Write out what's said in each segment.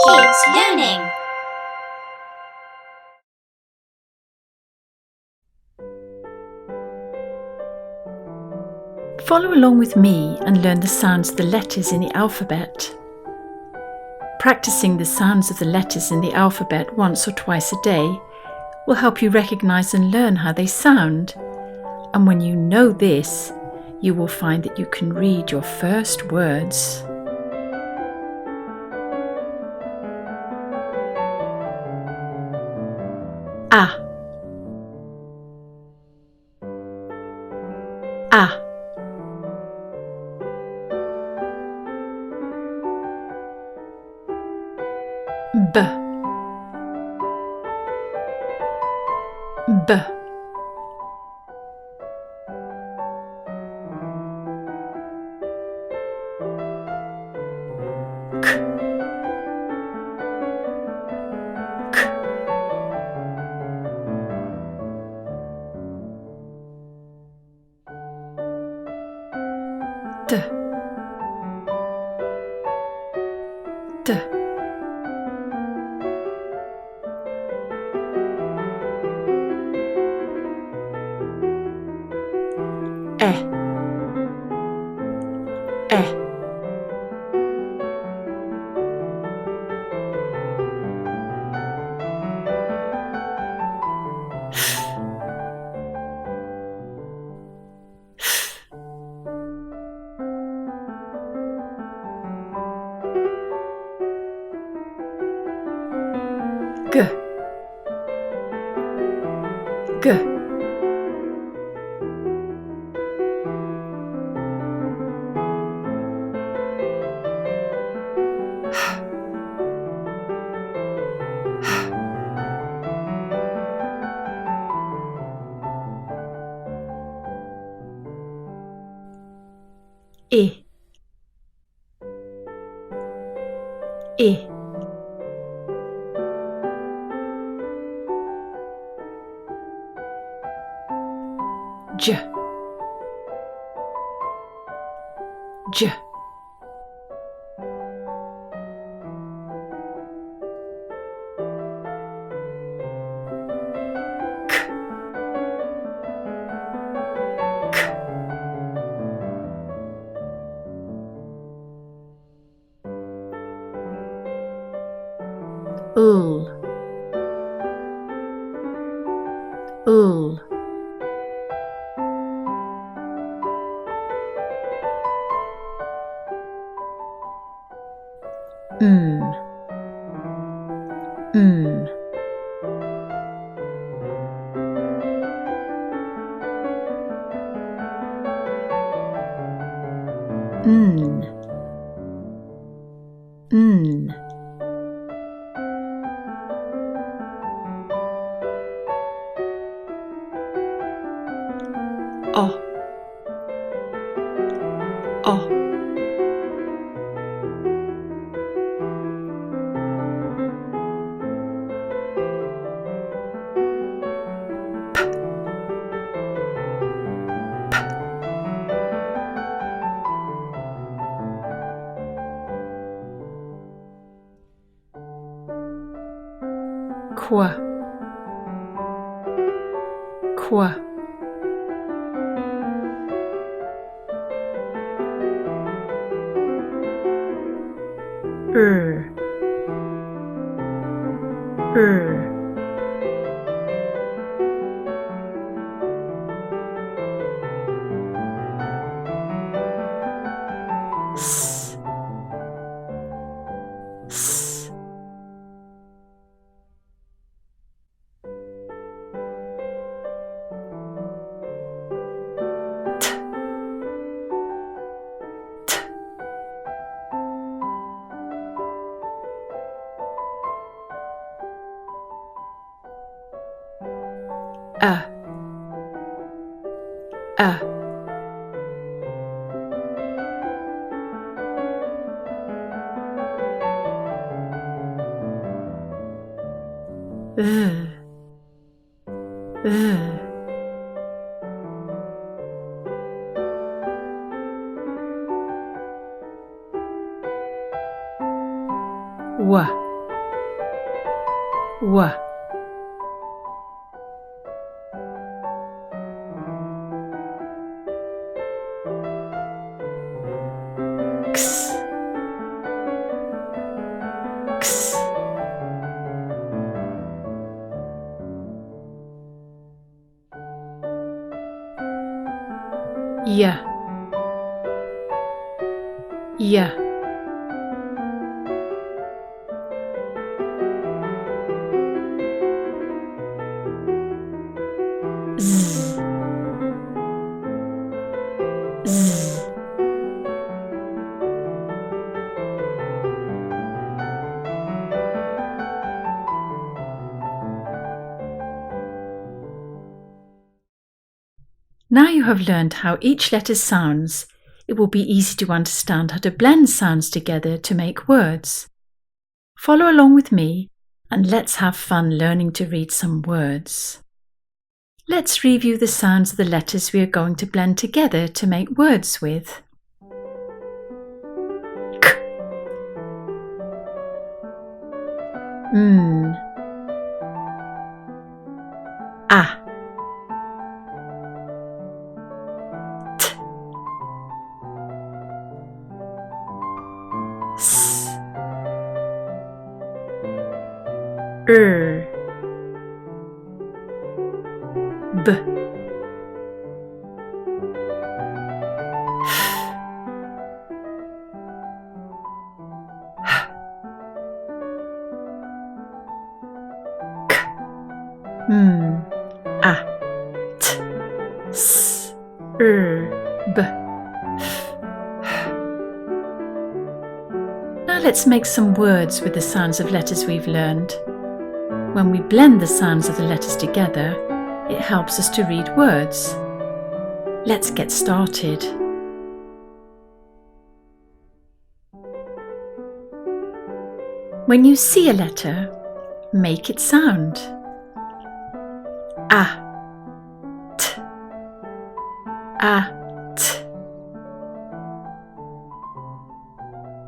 Kids Learning. Follow along with me and learn the sounds of the letters in the alphabet. Practicing the sounds of the letters in the alphabet once or twice a day will help you recognise and learn how they sound. And when you know this, you will find that you can read your first words. A. A. B. B. K. K. D. D. E. E. G. G. E. E. J. J. K. K. L. L. M. M. N. N. O. O. Quoi. Quoi. Er. S. S. T. T. A. A. V. V. W. W. X. X. Y. Y. Z. Z. Now you have learned how each letter sounds, it will be easy to understand how to blend sounds together to make words. Follow along with me and let's have fun learning to read some words. Let's review the sounds of the letters we are going to blend together to make words with. K. M. A. S. B. K. M. A. T. S. B. Now let's make some words with the sounds of letters we've learned. When we blend the sounds of the letters together, it helps us to read words. Let's get started. When you see a letter, make it sound. A. T. A. T.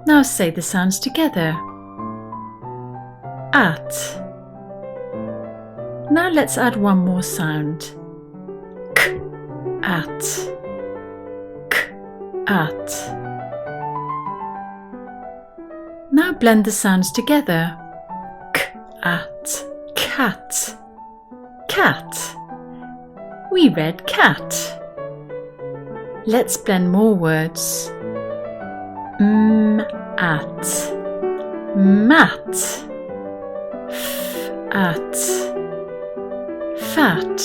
Now say the sounds together. At. Now let's add one more sound. K. At. K. At. Now blend the sounds together. K. At. Cat. Cat. We read cat. Let's blend more words. At. Mat. At. Fat.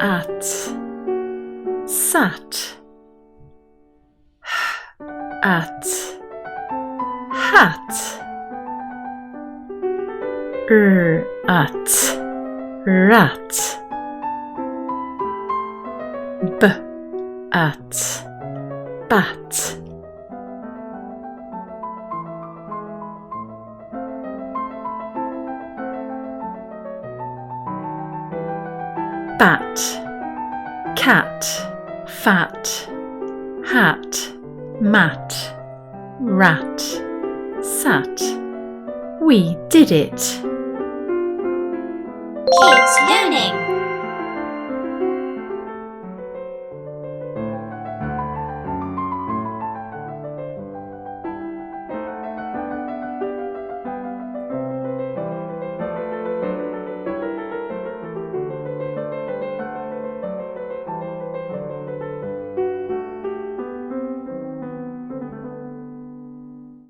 At. Sat. At. Hat. At. Rat. At. Bat. Bat. Cat. Fat. Hat. Mat. Rat. Sat. We did it! Keeps learning.